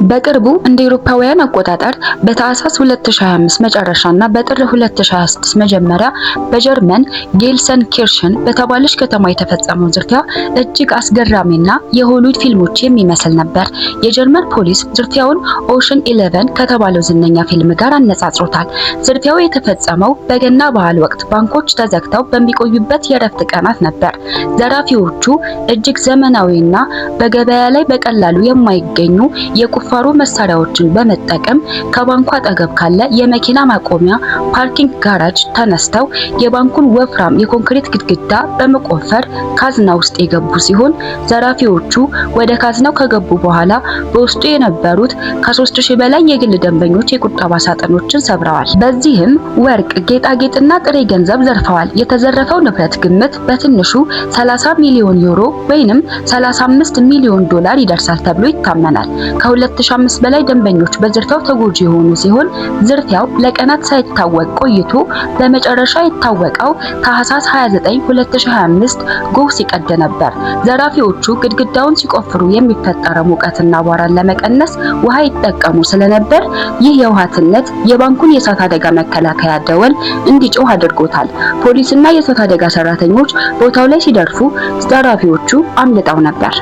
በቅርቡ እንደ አውሮፓውያን አቆጣጠር በታህሳስ 2025 መጨረሻና በጥር 2026 መጀመሪያ በጀርመን ጌልሰንኪርchen በተባለች ከተማ የተፈጸመው ዝርፊያ እጅግ አስገራሚና የሆሊውድ ፊልሞች የሚመስል ነበር። የጀርመን ፖሊስ ዝርፊያውን ኦሽን 11 ከተባለው ዝነኛ ፊልም ጋር አነጻጽሮታል። ዝርፊያው የተፈጸመው በገና በዓል ወቅት ባንኮች ተዘግተው በሚቆዩበት የእረፍት ቀናት ነበር። ዘራፊዎቹ እጅግ ዘመናዊና በገበያ ላይ በቀላሉ የማይገኙ የቁፋሮ መሳሪያዎችን በመጠቀም ከባንኩ አጠገብ ካለ የመኪና ማቆሚያ ፓርኪንግ ጋራጅ ተነስተው የባንኩን ወፍራም የኮንክሪት ግድግዳ በመቆፈር ካዝና ውስጥ የገቡ ሲሆን ዘራፊዎቹ ወደ ካዝናው ከገቡ በኋላ በውስጡ የነበሩት ከ3000 በላይ የግል ደንበኞች የቁጠባ ሳጥኖችን ሰብረዋል። በዚህም ወርቅ፣ ጌጣጌጥና ጥሬ ገንዘብ ዘርፈዋል። የተዘረፈው ንብረት ግምት በትንሹ 30 ሚሊዮን ዩሮ ወይንም 35 ሚሊዮን ዶላር ይደርሳል ተብሎ ይታመናል። ከ2005 በላይ ደንበኞች በዝርፊያው ተጎጂ የሆኑ ሲሆን ዝርፊያው ለቀናት ሳይታወቅ ቆይቶ በመጨረሻ የታወቀው ታህሳስ 29 2025 ጎህ ሲቀድ ነበር። ዘራፊዎቹ ግድግዳውን ሲቆፍሩ የሚፈጠረው ሙቀትና አቧራን ለመቀነስ ውሃ ይጠቀሙ ስለነበር ይህ የውሃ ትነት የባንኩን የእሳት አደጋ መከላከያ ደወል እንዲጮህ አድርጎታል። ፖሊስና የእሳት አደጋ ሰራተኞች ቦታው ላይ ሲደርሱ ዘራፊዎቹ አምልጠው ነበር።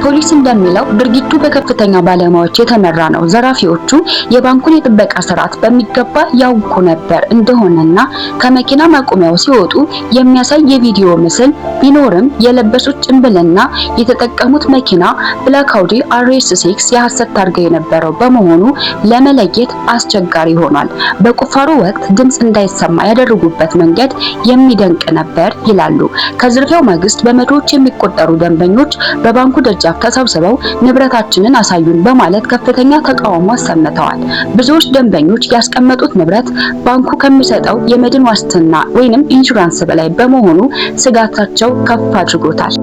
ፖሊስ እንደሚለው ድርጊቱ በከፍተኛ ባለሙያዎች የተመራ ነው። ዘራፊዎቹ የባንኩን የጥበቃ ስርዓት በሚገባ ያውቁ ነበር እንደሆነና ከመኪና ማቆሚያው ሲወጡ የሚያሳይ የቪዲዮ ምስል ቢኖርም የለበሱት ጭንብልና የተጠቀሙት መኪና ብላክ አውዲ RS6 የሐሰት ታርጋ የነበረው በመሆኑ ለመለየት አስቸጋሪ ሆኗል። በቁፋሮ ወቅት ድምጽ እንዳይሰማ ያደረጉበት መንገድ የሚደንቅ ነበር ይላሉ። ከዝርፊያው ማግስት በመቶዎች የሚቆጠሩ ደንበኞች በባንኩ ደጃፍ ተሰብስበው ንብረታችንን አሳዩን በማለት ከፍተኛ ተቃውሞ አሰምተዋል። ብዙዎች ደንበኞች ያስቀመጡት ንብረት ባንኩ ከሚሰጠው የመድን ዋስትና ወይንም ኢንሹራንስ በላይ በመሆኑ ስጋታቸው ከፍ አድርጎታል።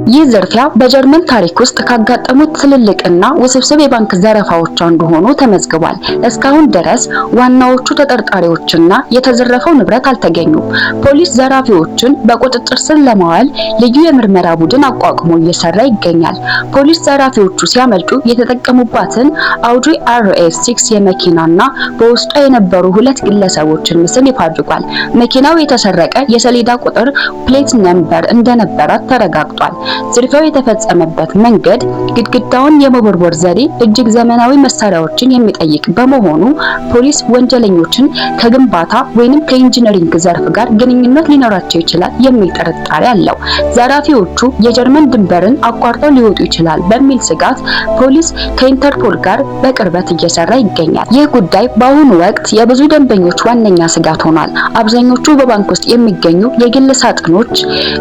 ይህ ዝርፊያ በጀርመን ታሪክ ውስጥ ካጋጠሙት ትልልቅና ውስብስብ የባንክ ዘረፋዎች አንዱ ሆኖ ተመዝግቧል። እስካሁን ድረስ ዋናዎቹ ተጠርጣሪዎችና የተዘረፈው ንብረት አልተገኙም። ፖሊስ ዘራፊዎችን በቁጥጥር ስር ለማዋል ልዩ የምርመራ ቡድን አቋቁሞ እየሰራ ይገኛል። ፖሊስ ዘራፊዎቹ ሲያመልጡ የተጠቀሙባትን አውዲ RS6 የመኪናና በውስጧ የነበሩ ሁለት ግለሰቦችን ምስል ይፋ አድርጓል። መኪናው የተሰረቀ የሰሌዳ ቁጥር ፕሌት ነምበር እንደነበራት ተረጋግጧል። ዝርፊያው የተፈጸመበት መንገድ ግድግዳውን የመቦርቦር ዘዴ እጅግ ዘመናዊ መሳሪያዎችን የሚጠይቅ በመሆኑ ፖሊስ ወንጀለኞችን ከግንባታ ወይንም ከኢንጂነሪንግ ዘርፍ ጋር ግንኙነት ሊኖራቸው ይችላል የሚል ጥርጣሬ አለው። ዘራፊዎቹ የጀርመን ድንበርን አቋርጠው ሊወጡ ይችላል በሚል ስጋት ፖሊስ ከኢንተርፖል ጋር በቅርበት እየሰራ ይገኛል። ይህ ጉዳይ በአሁኑ ወቅት የብዙ ደንበኞች ዋነኛ ስጋት ሆኗል። አብዛኞቹ በባንክ ውስጥ የሚገኙ የግል ሳጥኖች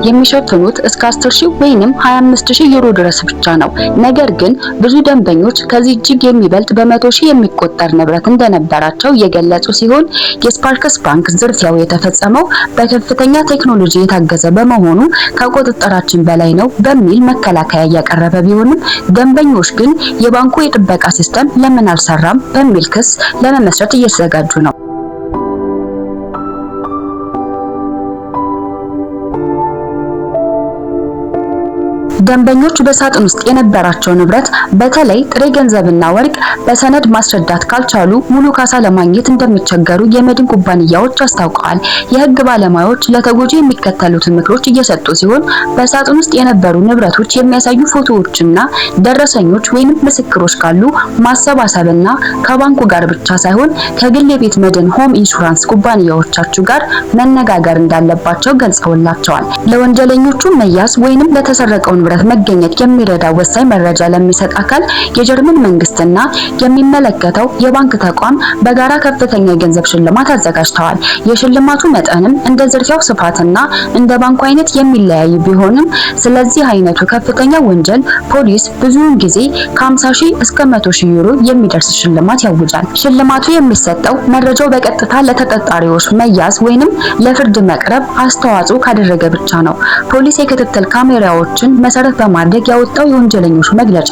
የሚሸፍኑት እስከ 10000 ወይንም 25000 ዩሮ ድረስ ብቻ ነው። ነገር ግን ብዙ ደንበኞች ከዚህ እጅግ የሚበልጥ በ100,000 የሚቆጠር ንብረት እንደነበራቸው የገለጹ ሲሆን የስፓርክስ ባንክ ዝርፊያው የተፈጸመው በከፍተኛ ቴክኖሎጂ የታገዘ በመሆኑ ከቁጥጥራችን በላይ ነው በሚል መከላከያ እያቀረበ ቢሆንም ደንበኞች ግን የባንኩ የጥበቃ ሲስተም ለምን አልሰራም በሚል ክስ ለመመስረት እየተዘጋጁ ነው። ደንበኞች በሳጥን ውስጥ የነበራቸው ንብረት በተለይ ጥሬ ገንዘብና ወርቅ በሰነድ ማስረዳት ካልቻሉ ሙሉ ካሳ ለማግኘት እንደሚቸገሩ የመድን ኩባንያዎች አስታውቀዋል። የህግ ባለሙያዎች ለተጎጂ የሚከተሉትን ምክሮች እየሰጡ ሲሆን በሳጥን ውስጥ የነበሩ ንብረቶች የሚያሳዩ ፎቶዎችና ደረሰኞች ወይንም ምስክሮች ካሉ ማሰባሰብና ከባንኩ ጋር ብቻ ሳይሆን ከግል የቤት መድን ሆም ኢንሹራንስ ኩባንያዎቻቸው ጋር መነጋገር እንዳለባቸው ገልጸውላቸዋል። ለወንጀለኞቹ መያዝ ወይንም ለተሰረቀው ንብረት መገኘት የሚረዳ ወሳኝ መረጃ ለሚሰጥ አካል የጀርመን መንግስትና የሚመለከተው የባንክ ተቋም በጋራ ከፍተኛ የገንዘብ ሽልማት አዘጋጅተዋል። የሽልማቱ መጠንም እንደ ዝርፊያው ስፋትና እንደ ባንኩ አይነት የሚለያይ ቢሆንም ስለዚህ አይነቱ ከፍተኛ ወንጀል ፖሊስ ብዙውን ጊዜ ከ50,000 እስከ 100,000 ዩሮ የሚደርስ ሽልማት ያውጃል። ሽልማቱ የሚሰጠው መረጃው በቀጥታ ለተጠርጣሪዎች መያዝ ወይንም ለፍርድ መቅረብ አስተዋጽኦ ካደረገ ብቻ ነው። ፖሊስ የክትትል ካሜራዎችን መሰረት መሰረት በማድረግ ያወጣው የወንጀለኞች መግለጫ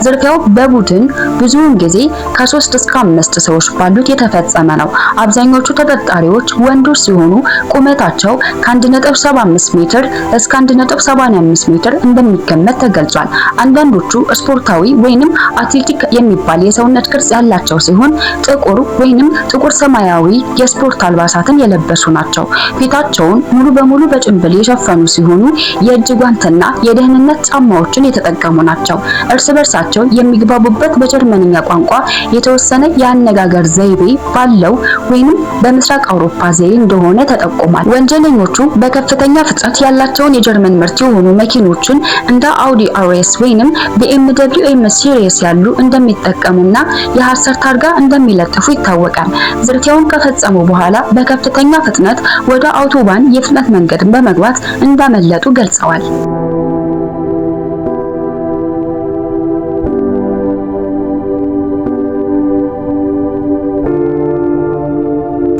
ዝርፊያው በቡድን ብዙውን ጊዜ ከ3 እስከ 5 ሰዎች ባሉት የተፈጸመ ነው። አብዛኞቹ ተጠርጣሪዎች ወንዶች ሲሆኑ ቁመታቸው ከ1.75 ሜትር እስከ 1.85 ሜትር እንደሚገመት ተገልጿል። አንዳንዶቹ ስፖርታዊ ወይንም አትሌቲክ የሚባል የሰውነት ቅርጽ ያላቸው ሲሆን ጥቁር ወይንም ጥቁር ሰማያዊ የስፖርት አልባሳትን የለበሱ ናቸው። ፊታቸውን ሙሉ በሙሉ በጭንብል የሸፈኑ ሲሆኑ የእጅ ጓንትና የደህንነት ጫማዎችን የተጠቀሙ ናቸው። እርስ በርሳቸው የሚግባቡበት በጀርመንኛ ቋንቋ የተወሰነ የአነጋገር ዘይቤ ባለው ወይንም በምስራቅ አውሮፓ ዘዬ እንደሆነ ተጠቁሟል። ወንጀለኞቹ በከፍተኛ ፍጥነት ያላቸውን የጀርመን ምርት የሆኑ መኪኖችን እንደ አውዲ አርኤስ ወይንም BMW ኤም ሲሪየስ ያሉ እንደሚጠቀሙና የሐሰት ታርጋ እንደሚለጥፉ ይታወቃል። ዝርፊያውን ከፈጸሙ በኋላ በከፍተኛ ፍጥነት ወደ አውቶባን የፍጥነት መንገድ በመግባት እንዳመለጡ ገልጸዋል።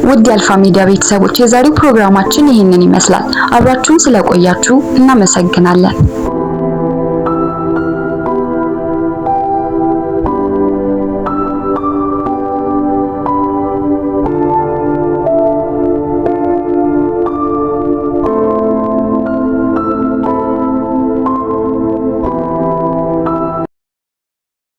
ውድ የአልፋ ሚዲያ ቤተሰቦች የዛሬው ፕሮግራማችን ይህንን ይመስላል። አብራችሁን ስለቆያችሁ እናመሰግናለን።